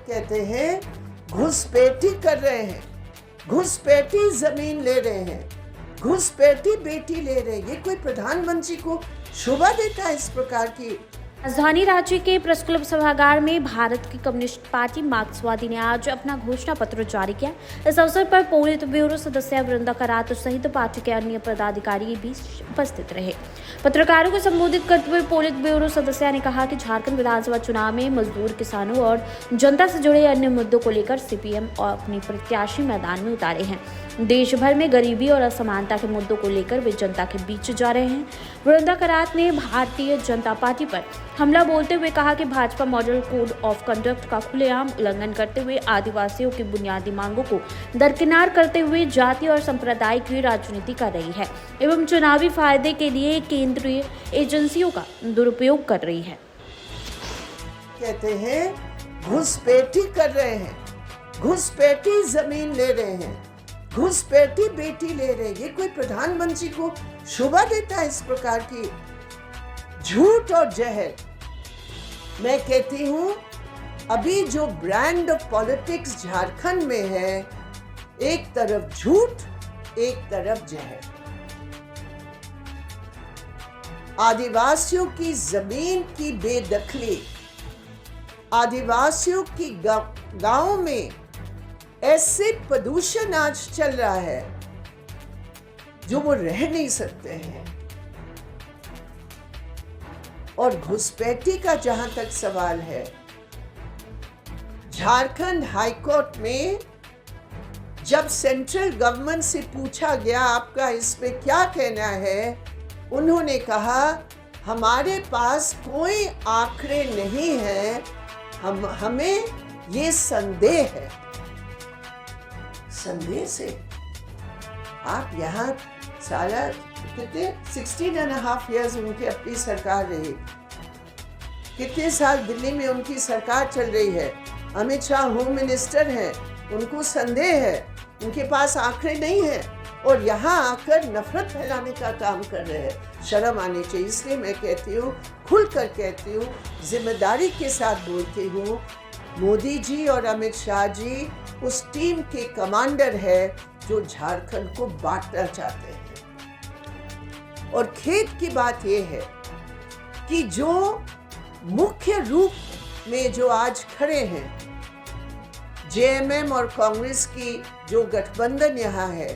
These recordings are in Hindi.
कहते हैं घुसपैठी कर रहे हैं, घुसपैठी जमीन ले रहे हैं, घुसपैठी बेटी ले रहे हैं। ये कोई प्रधानमंत्री को शोभा देता है इस प्रकार की? राजधानी रांची के प्रेस क्लब सभागार में भारत की कम्युनिस्ट पार्टी मार्क्सवादी ने आज अपना घोषणा पत्र जारी किया। इस अवसर पर पोलित ब्यूरो सदस्य वृंदा करात सहित पार्टी के अन्य पदाधिकारी भी उपस्थित रहे। पत्रकारों को संबोधित करते हुए पोलित ब्यूरो सदस्य ने कहा कि झारखंड विधानसभा चुनाव में मजदूर, किसानों और जनता से जुड़े अन्य मुद्दों को लेकर सीपीएम और अपनी प्रत्याशी मैदान में उतारे हैं। देश भर में गरीबी और असमानता के मुद्दों को लेकर वे जनता के बीच जा रहे हैं। वृंदा करात ने भारतीय जनता पार्टी पर हमला बोलते हुए कहा कि Bhajpa model code of conduct का खुलेआम उल्लंघन करते हुए आदिवासियों की बुनियादी मांगों को दरकिनार करते हुए जाति और संप्रदाय की राजनीति कर रही है एवं चुनावी फायदे के लिए केंद्रीय एजेंसियों का दुरुपयोग कर रही है। कहते हैं घुसपैठी कर रहे हैं, घुसपैठी जमीन ले रहे हैं, घुसपैठी बेटी ले रहे हैं। ये कोई प्रधानमंत्री को शोभा देता है इस प्रकार की झूठ और जहर? मैं कहती हूं अभी जो ब्रांड ऑफ पॉलिटिक्स झारखंड में है, एक तरफ झूठ, एक तरफ जहर। आदिवासियों की जमीन की बेदखली, आदिवासियों की गांवों में ऐसे प्रदूषण आज चल रहा है जो वो रह नहीं सकते हैं। और घुसपैठी का जहां तक सवाल है, झारखंड हाईकोर्ट में जब सेंट्रल गवर्नमेंट से पूछा गया आपका इसमें क्या कहना है, उन्होंने कहा हमारे पास कोई आंकड़े नहीं है, हमें ये संदेह है। संदेह से आप यहाँ सारा कितने 16.5 years उनकी अपनी सरकार रही, कितने साल दिल्ली में उनकी सरकार चल रही है। अमित शाह होम मिनिस्टर हैं, उनको संदेह है, उनके पास आंकड़े नहीं है और यहाँ आकर नफरत फैलाने का काम कर रहे हैं। शर्म आनी चाहिए। इसलिए मैं कहती हूँ, खुलकर कहती हूँ, जिम्मेदारी के साथ बोलती हूँ, मोदी जी और अमित शाह जी उस टीम के कमांडर है जो झारखंड को बांटना चाहते हैं। और खेद की बात यह है कि जो मुख्य रूप में जो आज खड़े हैं, जेएमएम और कांग्रेस की जो गठबंधन यहाँ है,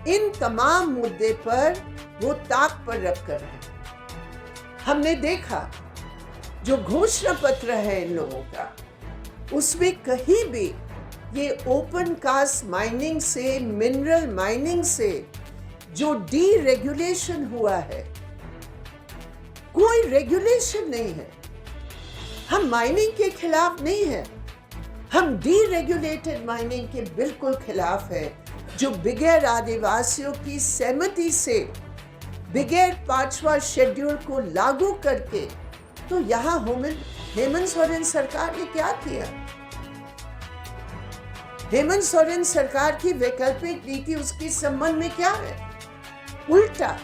इन तमाम मुद्दे पर वो ताक पर रखकर है। हमने देखा जो घोषणा पत्र है इन लोगों का, उसमें कहीं भी ये ओपन कास्ट माइनिंग से, मिनरल माइनिंग से जो डीरेगुलेशन हुआ है, कोई रेगुलेशन नहीं है। हम माइनिंग के खिलाफ नहीं है, हम डीरेगुलेटेड माइनिंग के बिल्कुल खिलाफ है, जो बगैर आदिवासियों की सहमति से, बगैर 5वां शेड्यूल को लागू करके। तो यहाँ हेमंत सोरेन सरकार ने क्या किया? हेमंत सोरेन सरकार की वैकल्पिक नीति, उसकी संबंध में क्या है? उल्टा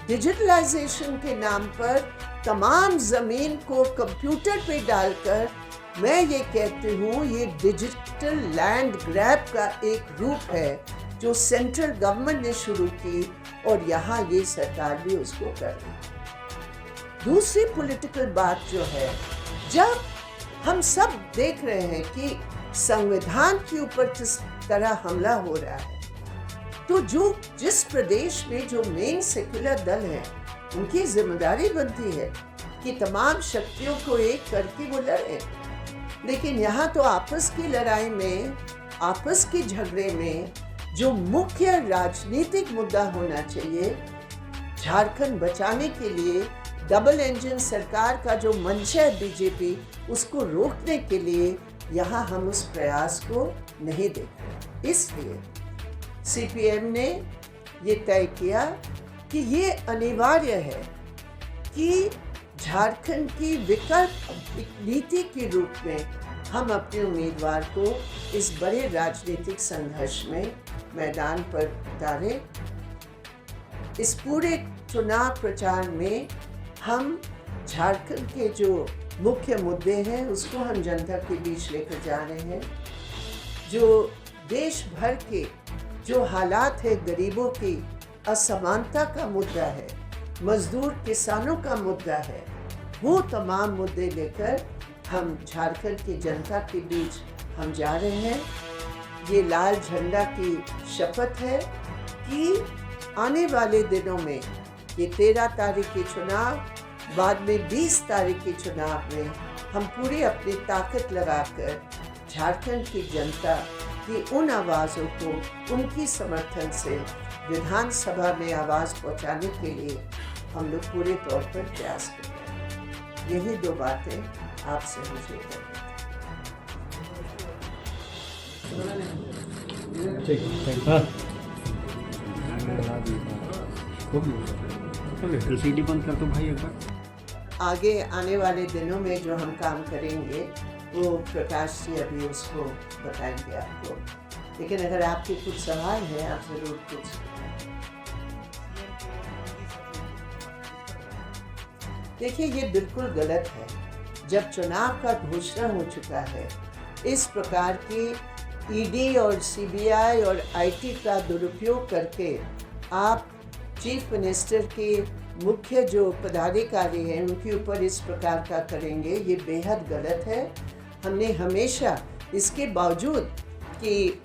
डिजिटलाइजेशन के नाम पर तमाम जमीन को कंप्यूटर पे डालकर, मैं ये कहती हूँ, ये डिजिटल लैंड ग्रैब का एक रूप है जो सेंट्रल गवर्नमेंट ने शुरू की और यहाँ ये सरकार भी उसको कर रही है। दूसरी पॉलिटिकल बात जो है, जब हम सब देख रहे हैं कि संविधान के ऊपर किस तरह हमला हो रहा है, तो जिस प्रदेश में जो मेन सेक्युलर दल है, उनकी जिम्मेदारी बनती है कि तमाम शक्तियों को एक करके वो लड़े। लेकिन यहाँ तो आपस की लड़ाई में, आपस के झगड़े में जो मुख्य राजनीतिक मुद्दा होना चाहिए, झारखंड बचाने के लिए डबल इंजन सरकार का जो मंशा है बीजेपी, उसको रोकने के लिए यहाँ हम उस प्रयास को नहीं देख रहे। इसलिए सीपीएम ने ये तय किया कि ये अनिवार्य है कि झारखंड की विकल्प नीति के रूप में हम अपने उम्मीदवार को इस बड़े राजनीतिक संघर्ष में मैदान पर उतारें। इस पूरे चुनाव प्रचार में हम झारखंड के जो मुख्य मुद्दे हैं उसको हम जनता के बीच लेकर जा रहे हैं। जो देश भर के जो हालात है, गरीबों की असमानता का मुद्दा है, मजदूर किसानों का मुद्दा है, वो तमाम मुद्दे लेकर हम झारखंड की जनता के बीच हम जा रहे हैं। ये लाल झंडा की शपथ है कि आने वाले दिनों में ये 13 तारीख के चुनाव, बाद में 20 तारीख के चुनाव में हम पूरी अपनी ताकत लगाकर झारखंड की जनता की उन आवाज़ों को उनकी समर्थन से विधानसभा में आवाज़ पहुंचाने के लिए हम लोग पूरे तौर पर प्रयास कर रहे हैं। यही 2 बातें आपसे मुझे करनी एलसीडी बंद कर दो भाई एक बार। आगे आने वाले दिनों में जो हम काम करेंगे वो प्रकाश जी अभी उसको बताएंगे आपको, लेकिन अगर आपके कुछ सवाल हैं आप जरूर पूछ सकते हैं। देखिए, ये बिल्कुल गलत है। जब चुनाव का घोषणा हो चुका है, इस प्रकार की ईडी और सीबीआई और आईटी का दुरुपयोग करके आप चीफ मिनिस्टर के मुख्य जो पदाधिकारी हैं उनके ऊपर इस प्रकार का करेंगे, ये बेहद गलत है। हमने हमेशा इसके बावजूद कि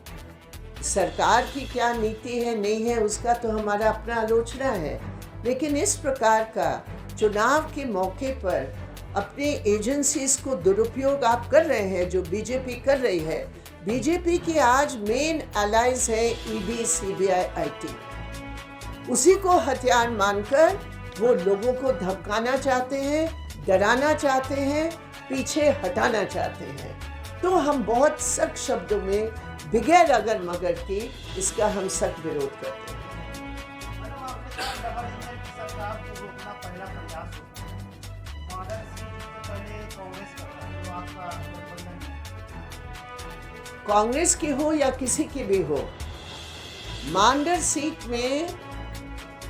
सरकार की क्या नीति है नहीं है उसका तो हमारा अपना आलोचना है, लेकिन इस प्रकार का चुनाव के मौके पर अपने एजेंसीज को दुरुपयोग आप कर रहे हैं, जो बीजेपी कर रही है। बीजेपी की आज मेन अलाइज है ईडी, सीबीआई, आईटी। उसी को हथियार मानकर वो लोगों को धमकाना चाहते हैं, डराना चाहते हैं, पीछे हटाना चाहते हैं। तो हम बहुत सख्त शब्दों में बगैर अगर मगर की इसका हम सख्त विरोध करते हैं। कांग्रेस की हो या किसी की भी हो, मांडर सीट में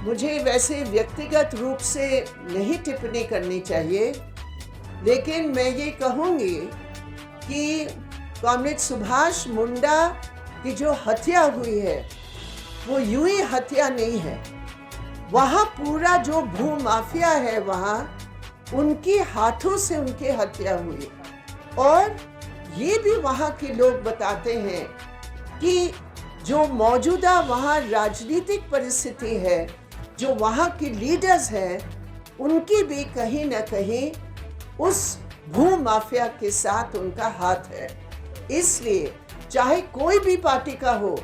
मुझे वैसे व्यक्तिगत रूप से नहीं टिप्पणी करनी चाहिए, लेकिन मैं ये कहूँगी कि कॉमरेड सुभाष मुंडा की जो हत्या हुई है वो यूं ही हत्या नहीं है। वहाँ पूरा जो भू माफिया है वहाँ उनके हाथों से उनकी हत्या हुई, और ये भी वहाँ के लोग बताते हैं कि जो मौजूदा वहाँ राजनीतिक परिस्थिति है, जो वहाँ के लीडर्स हैं, उनकी भी कहीं न कहीं उस भू माफिया के साथ उनका हाथ है। इसलिए चाहे कोई भी पार्टी का हो,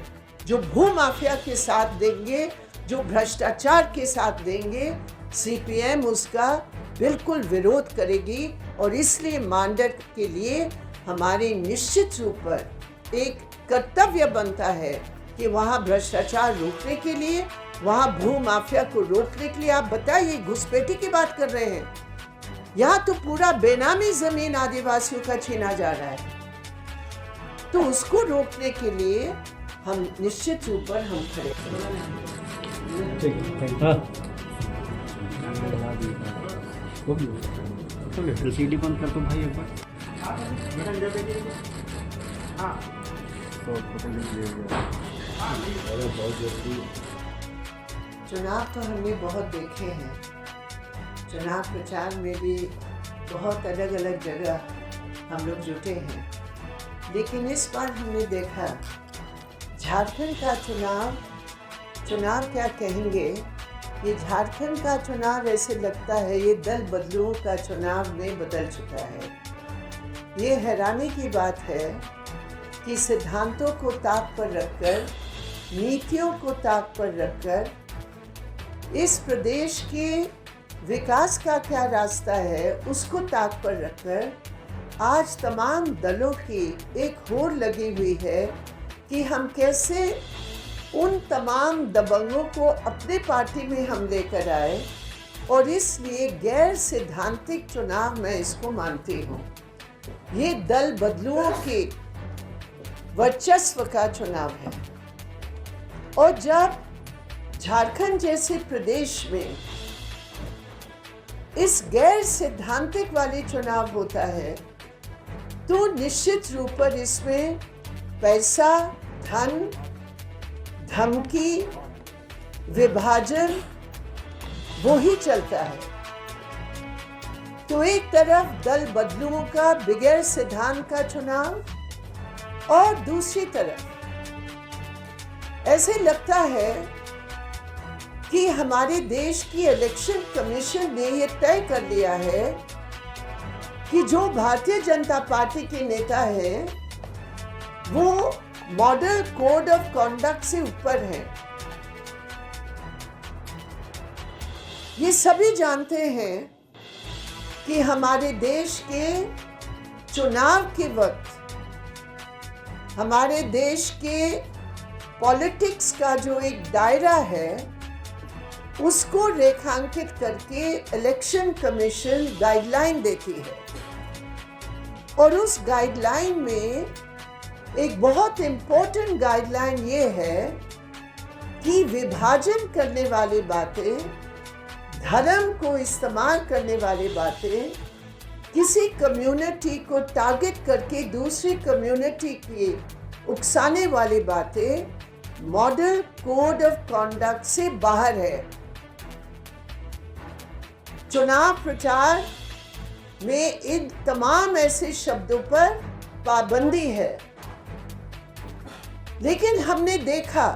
जो भू माफिया के साथ देंगे, जो भ्रष्टाचार के साथ देंगे, सीपीएम उसका बिल्कुल विरोध करेगी। और इसलिए मांडर के लिए हमारे निश्चित रूप पर एक कर्तव्य बनता है कि वहाँ भ्रष्टाचार रोकने के लिए, वहाँ भू माफिया को रोकने के लिए, आप बताइए घुसपैठी की बात कर रहे हैं, यहाँ तो पूरा बेनामी जमीन आदिवासियों का छीना जा रहा है। तो उसको रोकने के लिए हम निश्चित रूप पर हम खड़े एलसीडी बंद कर दो भाई एक बार। चुनाव तो हमने बहुत देखे हैं, चुनाव प्रचार में भी बहुत अलग अलग जगह हम लोग जुटे हैं, लेकिन इस बार हमने देखा झारखंड का चुनाव क्या कहेंगे, ये झारखंड का चुनाव ऐसे लगता है ये दल बदलुओं का चुनाव में बदल चुका है। ये हैरानी की बात है कि सिद्धांतों को ताक पर रखकर, नीतियों को ताक पर रखकर, इस प्रदेश के विकास का क्या रास्ता है उसको ताक पर रखकर आज तमाम दलों की एक होड़ लगी हुई है कि हम कैसे उन तमाम दबंगों को अपने पार्टी में हम लेकर आए। और इसलिए गैर सिद्धांतिक चुनाव मैं इसको मानती हूँ। ये दल बदलुओं के वर्चस्व का चुनाव है। और जब झारखंड जैसे प्रदेश में इस गैर सैद्धांतिक वाले चुनाव होता है तो निश्चित रूप पर इसमें पैसा, धन, धमकी, विभाजन वो ही चलता है। तो एक तरफ दल बदलुओं का बगैर सिद्धांत का चुनाव और दूसरी तरफ ऐसे लगता है कि हमारे देश की इलेक्शन कमीशन ने यह तय कर लिया है कि जो भारतीय जनता पार्टी के नेता हैं वो मॉडल कोड ऑफ कॉन्डक्ट से ऊपर हैं। ये सभी जानते हैं कि हमारे देश के चुनाव के वक्त हमारे देश के पॉलिटिक्स का जो एक दायरा है उसको रेखांकित करके इलेक्शन कमीशन गाइडलाइन देती है और उस गाइडलाइन में एक बहुत इंपॉर्टेंट गाइडलाइन ये है कि विभाजन करने वाली बातें, धर्म को इस्तेमाल करने वाली बातें, किसी कम्युनिटी को टारगेट करके दूसरी कम्युनिटी की उकसाने वाली बातें मॉडल कोड ऑफ कॉन्डक्ट से बाहर है। चुनाव प्रचार में इन तमाम ऐसे शब्दों पर पाबंदी है, लेकिन हमने देखा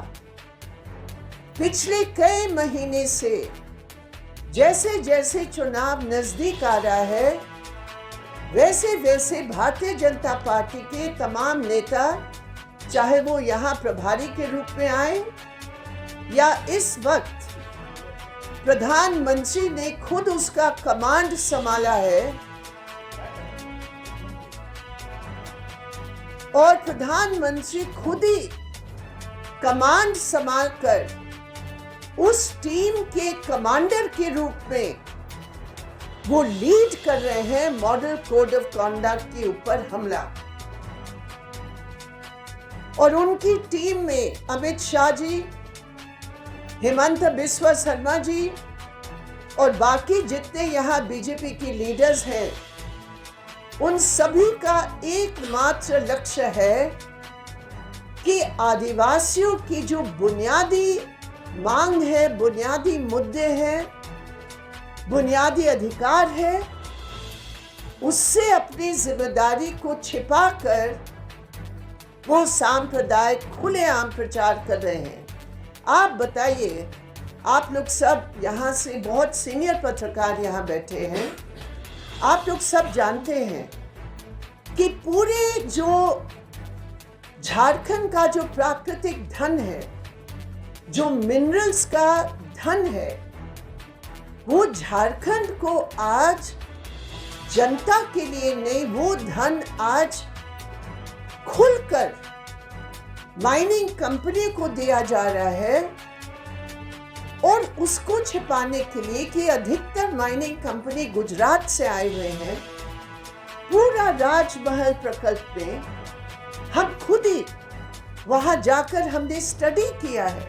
पिछले कई महीने से जैसे जैसे चुनाव नजदीक आ रहा है वैसे वैसे भारतीय जनता पार्टी के तमाम नेता, चाहे वो यहाँ प्रभारी के रूप में आए या इस वक्त प्रधानमंत्री ने खुद उसका कमांड संभाला है और प्रधानमंत्री खुद ही कमांड संभालकर उस टीम के कमांडर के रूप में वो लीड कर रहे हैं मॉडल कोड ऑफ कॉन्डक्ट के ऊपर हमला। और उनकी टीम में अमित शाह जी, हेमंत बिस्वा शर्मा जी और बाकी जितने यहाँ बीजेपी की लीडर्स हैं, उन सभी का एकमात्र लक्ष्य है कि आदिवासियों की जो बुनियादी मांग है, बुनियादी मुद्दे हैं, बुनियादी अधिकार है, उससे अपनी जिम्मेदारी को छिपाकर वो सांप्रदायिक खुलेआम प्रचार कर रहे हैं। आप बताइए, आप लोग सब यहाँ से बहुत सीनियर पत्रकार यहाँ बैठे हैं, आप लोग सब जानते हैं कि पूरे जो झारखंड का जो प्राकृतिक धन है, जो मिनरल्स का धन है, वो झारखंड को आज जनता के लिए नहीं, वो धन आज खुलकर माइनिंग कंपनी को दिया जा रहा है और उसको छिपाने के लिए कि अधिकतर माइनिंग कंपनी गुजरात से आए हुए हैं। पूरा राजमहल प्रकल्प में हम खुद ही वहां जाकर हमने स्टडी किया है।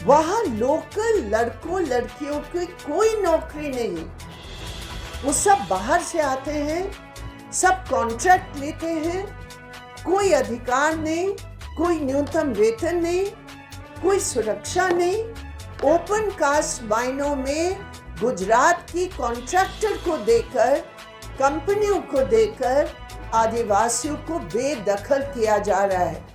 वहां लोकल लड़कों लड़कियों की कोई नौकरी नहीं, वो सब बाहर से आते हैं, सब कॉन्ट्रैक्ट लेते हैं, कोई अधिकार नहीं, कोई न्यूनतम वेतन नहीं, कोई सुरक्षा नहीं। ओपन कास्ट माइनों में गुजरात की कॉन्ट्रैक्टर को देकर, कंपनियों को देकर आदिवासियों को बेदखल किया जा रहा है।